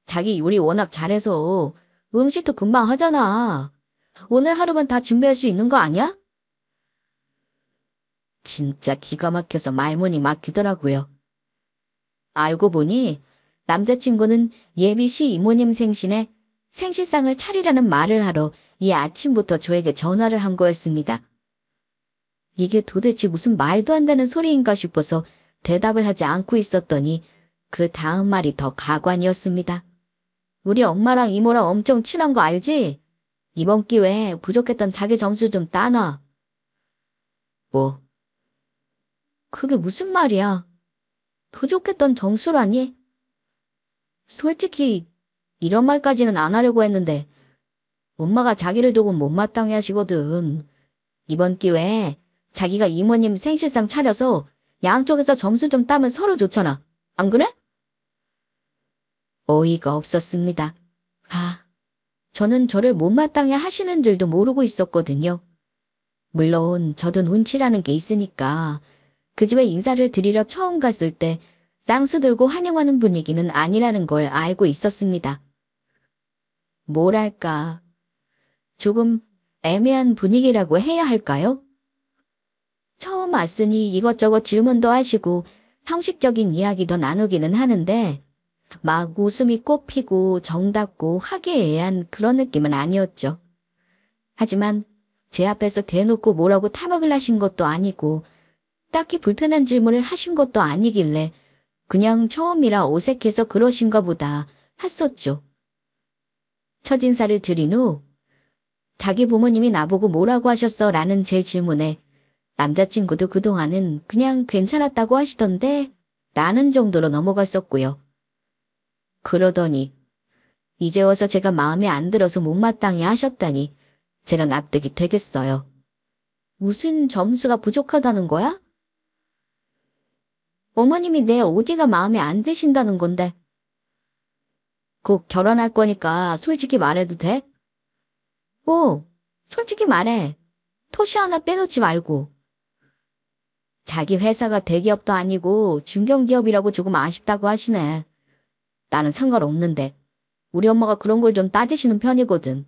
자기 요리 워낙 잘해서 음식도 금방 하잖아. 오늘 하루만 다 준비할 수 있는 거 아니야? 진짜 기가 막혀서 말문이 막히더라고요. 알고 보니 남자친구는 예비 시 이모님 생신에 생신상을 차리라는 말을 하러 이 아침부터 저에게 전화를 한 거였습니다. 이게 도대체 무슨 말도 안 되는 소리인가 싶어서 대답을 하지 않고 있었더니 그 다음 말이 더 가관이었습니다. 우리 엄마랑 이모랑 엄청 친한 거 알지? 이번 기회에 부족했던 자기 점수 좀 따놔. 뭐? 그게 무슨 말이야? 부족했던 점수라니? 솔직히 이런 말까지는 안 하려고 했는데 엄마가 자기를 조금 못마땅해 하시거든. 이번 기회에 자기가 이모님 생신상 차려서 양쪽에서 점수 좀 따면 서로 좋잖아. 안 그래? 어이가 없었습니다. 저는 저를 못마땅해 하시는 줄도 모르고 있었거든요. 물론 저도 눈치라는 게 있으니까 그 집에 인사를 드리러 처음 갔을 때 쌍수 들고 환영하는 분위기는 아니라는 걸 알고 있었습니다. 뭐랄까, 조금 애매한 분위기라고 해야 할까요? 처음 왔으니 이것저것 질문도 하시고 형식적인 이야기도 나누기는 하는데 막 웃음이 꽃피고 정답고 화기애애한 그런 느낌은 아니었죠. 하지만 제 앞에서 대놓고 뭐라고 타박을 하신 것도 아니고 딱히 불편한 질문을 하신 것도 아니길래 그냥 처음이라 어색해서 그러신가 보다 했었죠. 첫인사를 드린 후 자기 부모님이 나보고 뭐라고 하셨어? 라는 제 질문에 남자친구도 그동안은 그냥 괜찮았다고 하시던데 라는 정도로 넘어갔었고요. 그러더니 이제 와서 제가 마음에 안 들어서 못마땅해 하셨다니 제가 납득이 되겠어요. 무슨 점수가 부족하다는 거야? 어머님이 내 어디가 마음에 안 드신다는 건데. 곧 결혼할 거니까 솔직히 말해도 돼? 솔직히 말해. 토시 하나 빼놓지 말고. 자기 회사가 대기업도 아니고 중견기업이라고 조금 아쉽다고 하시네. 나는 상관없는데 우리 엄마가 그런 걸 좀 따지시는 편이거든.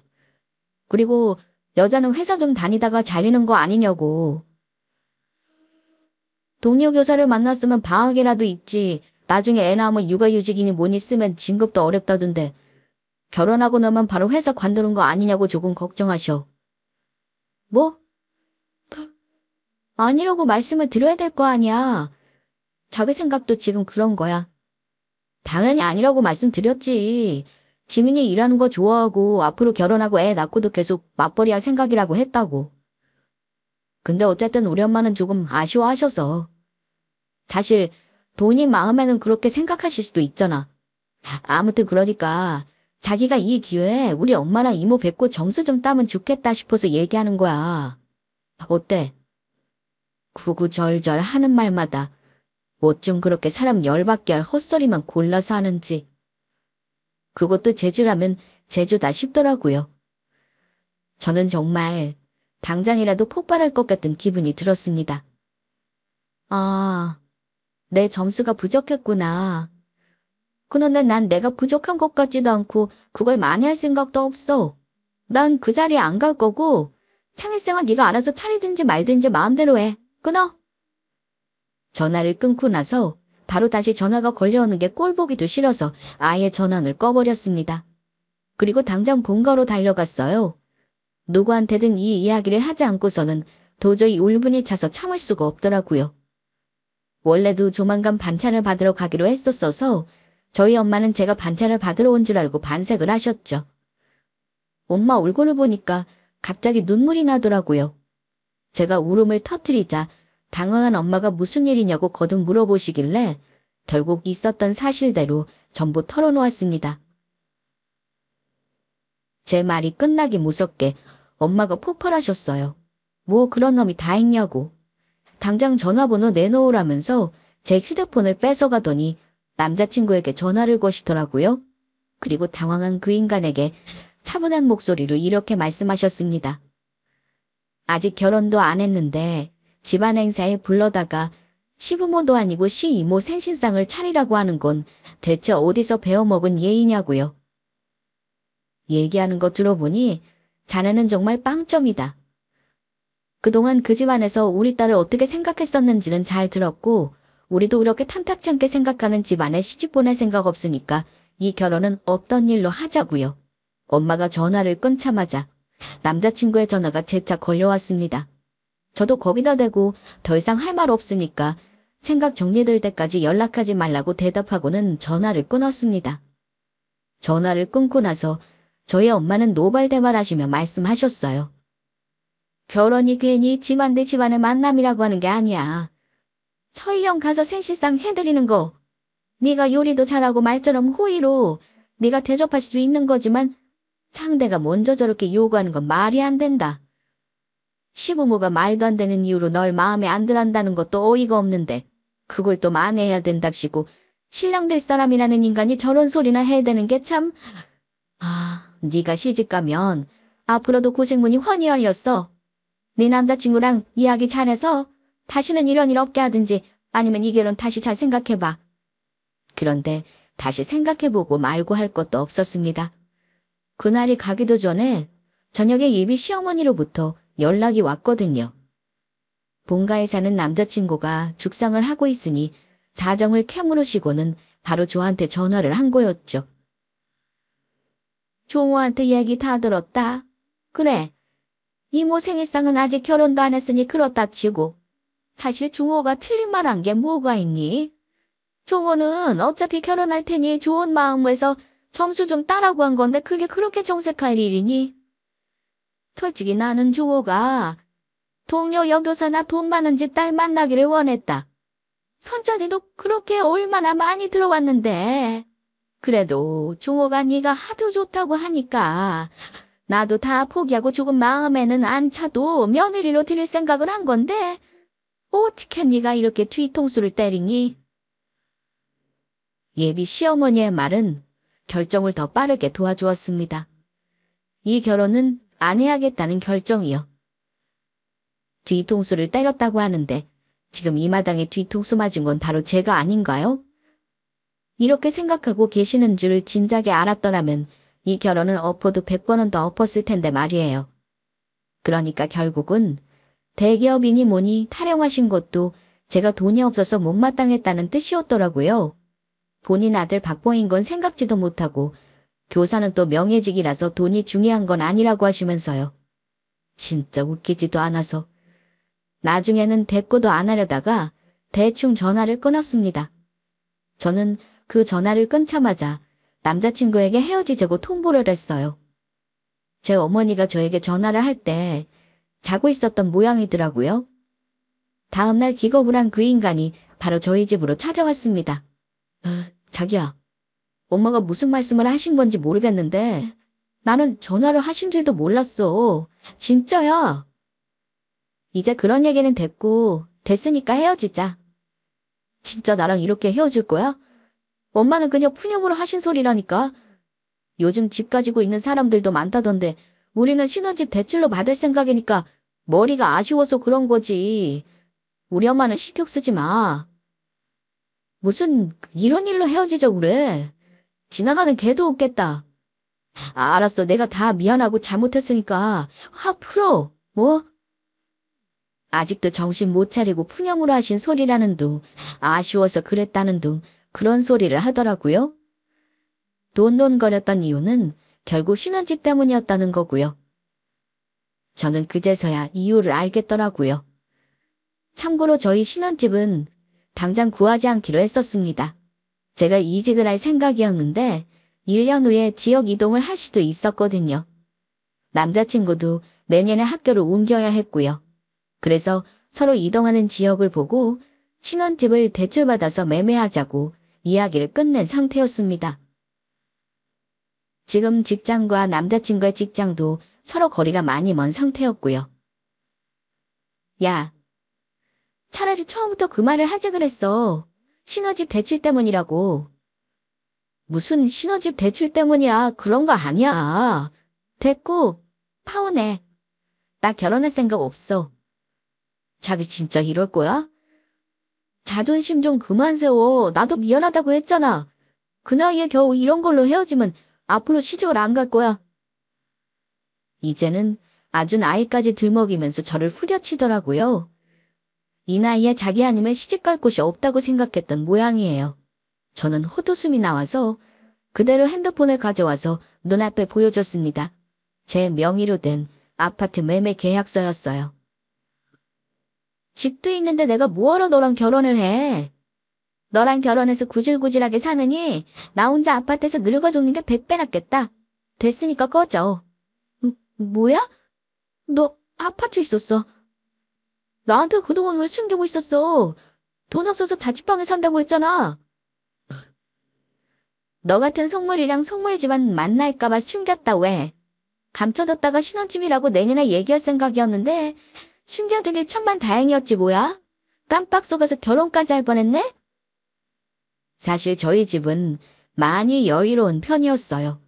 그리고 여자는 회사 좀 다니다가 잘리는 거 아니냐고. 동료 교사를 만났으면 방학이라도 있지. 나중에 애 낳으면 육아휴직이니 뭐니 쓰면 진급도 어렵다던데. 결혼하고 나면 바로 회사 관두는 거 아니냐고 조금 걱정하셔. 뭐? 아니라고 말씀을 드려야 될 거 아니야. 자기 생각도 지금 그런 거야. 당연히 아니라고 말씀드렸지. 지민이 일하는 거 좋아하고 앞으로 결혼하고 애 낳고도 계속 맞벌이 할 생각이라고 했다고. 근데 어쨌든 우리 엄마는 조금 아쉬워하셔서. 사실 본인 마음에는 그렇게 생각하실 수도 있잖아. 아무튼 그러니까 자기가 이 기회에 우리 엄마랑 이모 뵙고 점수 좀 따면 좋겠다 싶어서 얘기하는 거야. 어때? 구구절절 하는 말마다 어쩜 그렇게 사람 열받게 할 헛소리만 골라서 하는지. 그것도 제주라면 제주다 싶더라고요. 저는 정말 당장이라도 폭발할 것 같은 기분이 들었습니다. 내 점수가 부족했구나. 그런데 난 내가 부족한 것 같지도 않고 그걸 만회할 생각도 없어. 난 그 자리에 안 갈 거고 창일생은 네가 알아서 차리든지 말든지 마음대로 해. 끊어. 전화를 끊고 나서 바로 다시 전화가 걸려오는 게 꼴보기도 싫어서 아예 전화를 꺼버렸습니다. 그리고 당장 본가로 달려갔어요. 누구한테든 이 이야기를 하지 않고서는 도저히 울분이 차서 참을 수가 없더라고요. 원래도 조만간 반찬을 받으러 가기로 했었어서 저희 엄마는 제가 반찬을 받으러 온 줄 알고 반색을 하셨죠. 엄마 얼굴을 보니까 갑자기 눈물이 나더라고요. 제가 울음을 터뜨리자 당황한 엄마가 무슨 일이냐고 거듭 물어보시길래 결국 있었던 사실대로 전부 털어놓았습니다. 제 말이 끝나기 무섭게 엄마가 폭발하셨어요. 뭐 그런 놈이 다 있냐고. 당장 전화번호 내놓으라면서 제 휴대폰을 뺏어가더니 남자친구에게 전화를 거시더라고요. 그리고 당황한 그 인간에게 차분한 목소리로 이렇게 말씀하셨습니다. 아직 결혼도 안 했는데 집안 행사에 불러다가 시부모도 아니고 시이모 생신상을 차리라고 하는 건 대체 어디서 배워먹은 예의냐고요. 얘기하는 거 들어보니 자네는 정말 빵점이다. 그동안 그 집안에서 우리 딸을 어떻게 생각했었는지는 잘 들었고 우리도 그렇게 탐탁치 않게 생각하는 집안에 시집 보낼 생각 없으니까 이 결혼은 없던 일로 하자고요. 엄마가 전화를 끊자마자 남자친구의 전화가 재차 걸려왔습니다. 저도 거기다 대고 더 이상 할 말 없으니까 생각 정리될 때까지 연락하지 말라고 대답하고는 전화를 끊었습니다. 전화를 끊고 나서 저희 엄마는 노발대발하시며 말씀하셨어요. 결혼이 괜히 집안 대 집안의 만남이라고 하는 게 아니야. 설령 가서 생시상 해드리는 거. 네가 요리도 잘하고 말처럼 호의로 네가 대접할 수 있는 거지만 상대가 먼저 저렇게 요구하는 건 말이 안 된다. 시부모가 말도 안 되는 이유로 널 마음에 안 들한다는 것도 어이가 없는데 그걸 또 만회해야 된답시고 신랑 될 사람이라는 인간이 저런 소리나 해야 되는 게 참... 네가 시집가면 앞으로도 고생문이 훤히 열렸어. 네 남자친구랑 이야기 잘해서 다시는 이런 일 없게 하든지 아니면 이 결혼 다시 잘 생각해봐. 그런데 다시 생각해보고 말고 할 것도 없었습니다. 그날이 가기도 전에 저녁에 예비 시어머니로부터 연락이 왔거든요. 본가에 사는 남자친구가 죽상을 하고 있으니 사정을 캐물으시고는 바로 저한테 전화를 한 거였죠. 종호한테 얘기 다 들었다. 그래. 이모 생일상은 아직 결혼도 안 했으니 그렇다 치고. 사실 종호가 틀린 말 한 게 뭐가 있니? 종호는 어차피 결혼할 테니 좋은 마음에서 점수 좀 따라고 한 건데 그게 그렇게 정색할 일이니? 솔직히 나는 종호가 동료 여교사나 돈 많은 집 딸 만나기를 원했다. 선자리도 그렇게 얼마나 많이 들어왔는데. 그래도 종호가 네가 하도 좋다고 하니까 나도 다 포기하고 조금 마음에는 안 차도 며느리로 드릴 생각을 한 건데 어떻게 네가 이렇게 뒤통수를 때리니? 예비 시어머니의 말은 결정을 더 빠르게 도와주었습니다. 이 결혼은 안 해야겠다는 결정이요. 뒤통수를 때렸다고 하는데 지금 이 마당에 뒤통수 맞은 건 바로 제가 아닌가요? 이렇게 생각하고 계시는 줄 진작에 알았더라면 이 결혼을 엎어도 100번은 더 엎었을 텐데 말이에요. 그러니까 결국은 대기업이니 뭐니 타령하신 것도 제가 돈이 없어서 못마땅했다는 뜻이었더라고요. 본인 아들 박봉인 건 생각지도 못하고 교사는 또 명예직이라서 돈이 중요한 건 아니라고 하시면서요. 진짜 웃기지도 않아서. 나중에는 대꾸도 안 하려다가 대충 전화를 끊었습니다. 저는 그 전화를 끊자마자 남자친구에게 헤어지자고 통보를 했어요. 제 어머니가 저에게 전화를 할 때 자고 있었던 모양이더라고요. 다음날 기겁을 한 그 인간이 바로 저희 집으로 찾아왔습니다. 자기야, 엄마가 무슨 말씀을 하신 건지 모르겠는데 나는 전화를 하신 줄도 몰랐어. 진짜야. 이제 그런 얘기는 됐으니까 헤어지자. 진짜 나랑 이렇게 헤어질 거야? 엄마는 그냥 푸념으로 하신 소리라니까. 요즘 집 가지고 있는 사람들도 많다던데 우리는 신혼집 대출로 받을 생각이니까 머리가 아쉬워서 그런 거지. 우리 엄마는 신경 쓰지 마. 무슨 이런 일로 헤어지자고 그래. 지나가는 개도 없겠다. 알았어. 내가 다 미안하고 잘못했으니까 확 풀어. 뭐? 아직도 정신 못 차리고 푸념으로 하신 소리라는 둥, 아쉬워서 그랬다는 둥 그런 소리를 하더라고요. 돈돈거렸던 이유는 결국 신혼집 때문이었다는 거고요. 저는 그제서야 이유를 알겠더라고요. 참고로 저희 신혼집은 당장 구하지 않기로 했었습니다. 제가 이직을 할 생각이었는데 1년 후에 지역 이동을 할 수도 있었거든요. 남자친구도 내년에 학교를 옮겨야 했고요. 그래서 서로 이동하는 지역을 보고 신혼집을 대출받아서 매매하자고 이야기를 끝낸 상태였습니다. 지금 직장과 남자친구의 직장도 서로 거리가 많이 먼 상태였고요. 야, 차라리 처음부터 그 말을 하지 그랬어. 신혼집 대출 때문이라고. 무슨 신혼집 대출 때문이야. 그런 거 아니야. 됐고, 파혼해. 나 결혼할 생각 없어. 자기 진짜 이럴 거야? 자존심 좀 그만 세워. 나도 미안하다고 했잖아. 그 나이에 겨우 이런 걸로 헤어지면 앞으로 시집을 안 갈 거야. 이제는 아주 나이까지 들먹이면서 저를 후려치더라고요. 이 나이에 자기 아니면 시집 갈 곳이 없다고 생각했던 모양이에요. 저는 헛웃음이 나와서 그대로 핸드폰을 가져와서 눈앞에 보여줬습니다. 제 명의로 된 아파트 매매 계약서였어요. 집도 있는데 내가 뭐하러 너랑 결혼을 해? 너랑 결혼해서 구질구질하게 사느니 나 혼자 아파트에서 늙어 죽는 게 100배 낫겠다. 됐으니까 꺼져. 뭐야? 너 아파트 있었어. 나한테 그동안 왜 숨기고 있었어? 돈 없어서 자취방에 산다고 했잖아. 너 같은 속물이랑 속물 집안 만날까봐 숨겼다 왜? 감춰뒀다가 신혼집이라고 내년에 얘기할 생각이었는데 숨겨두길 천만다행이었지 뭐야? 깜빡 속아서 결혼까지 할 뻔했네? 사실 저희 집은 많이 여유로운 편이었어요.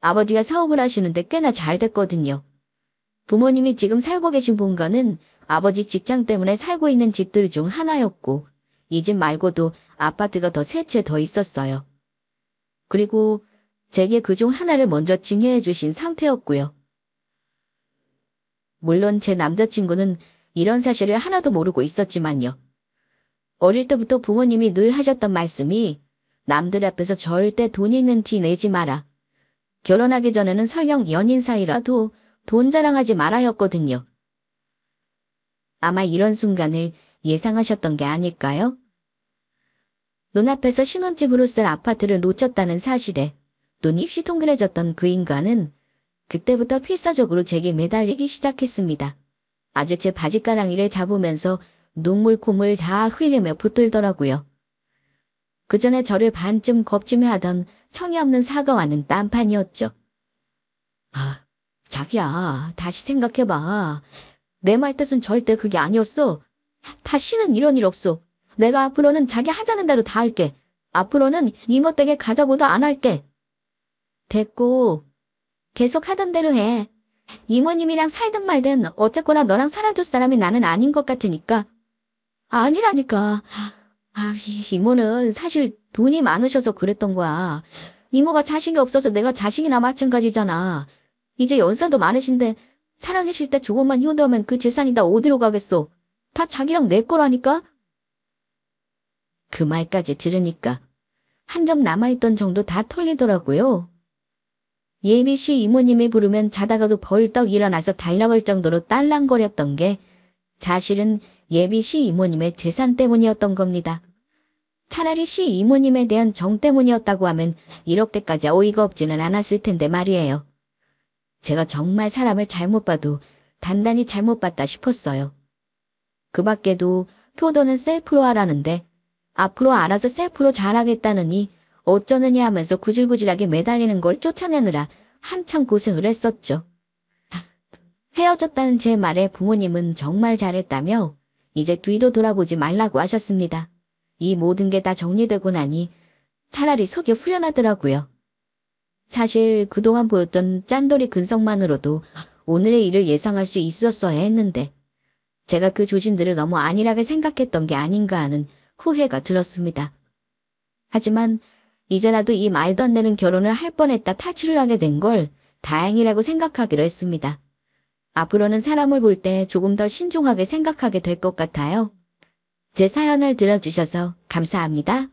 아버지가 사업을 하시는데 꽤나 잘 됐거든요. 부모님이 지금 살고 계신 본가는 아버지 직장 때문에 살고 있는 집들 중 하나였고 이 집 말고도 아파트가 더 세 채 더 있었어요. 그리고 제게 그중 하나를 먼저 증여해 주신 상태였고요. 물론 제 남자친구는 이런 사실을 하나도 모르고 있었지만요. 어릴 때부터 부모님이 늘 하셨던 말씀이 남들 앞에서 절대 돈 있는 티 내지 마라. 결혼하기 전에는 설령 연인 사이라도 돈 자랑하지 말아였거든요. 아마 이런 순간을 예상하셨던 게 아닐까요? 눈앞에서 신혼집으로 쓸 아파트를 놓쳤다는 사실에 눈이 휘둥그레졌던 그 인간은 그때부터 필사적으로 제게 매달리기 시작했습니다. 아주 제 바지가랑이를 잡으면서 눈물 콧물 다 흘리며 붙들더라고요. 그 전에 저를 반쯤 겁쯤해하던 성의 없는 사과와는 딴판이었죠. 아, 자기야, 다시 생각해봐. 내 말 뜻은 절대 그게 아니었어. 다시는 이런 일 없어. 내가 앞으로는 자기 하자는 대로 다 할게. 앞으로는 이모댁에 가자고도 안 할게. 됐고, 계속 하던 대로 해. 이모님이랑 살든 말든 어쨌거나 너랑 살아둘 사람이 나는 아닌 것 같으니까. 아니라니까. 이모는 사실 돈이 많으셔서 그랬던 거야. 이모가 자식이 없어서 내가 자식이나 마찬가지잖아. 이제 연세도 많으신데 살아계실 때 조금만 효도하면 그 재산이 다 어디로 가겠어. 다 자기랑 내 거라니까. 그 말까지 들으니까 한 점 남아있던 정도 다 털리더라고요. 예비 씨 이모님이 부르면 자다가도 벌떡 일어나서 달려갈 정도로 딸랑거렸던 게 사실은 예비 씨 이모님의 재산 때문이었던 겁니다. 차라리 씨 이모님에 대한 정 때문이었다고 하면 이렇게까지 어이가 없지는 않았을 텐데 말이에요. 제가 정말 사람을 잘못 봐도 단단히 잘못 봤다 싶었어요. 그 밖에도 효도는 셀프로 하라는데 앞으로 알아서 셀프로 잘하겠다느니 어쩌느냐 하면서 구질구질하게 매달리는 걸 쫓아내느라 한참 고생을 했었죠. 헤어졌다는 제 말에 부모님은 정말 잘했다며 이제 뒤도 돌아보지 말라고 하셨습니다. 이 모든 게 다 정리되고 나니 차라리 속이 후련하더라고요. 사실 그동안 보였던 짠돌이 근성만으로도 오늘의 일을 예상할 수 있었어야 했는데 제가 그 조짐들을 너무 안일하게 생각했던 게 아닌가 하는 후회가 들었습니다. 하지만 이제라도 이 말도 안 되는 결혼을 할 뻔했다 탈출을 하게 된 걸 다행이라고 생각하기로 했습니다. 앞으로는 사람을 볼 때 조금 더 신중하게 생각하게 될 것 같아요. 제 사연을 들어주셔서 감사합니다.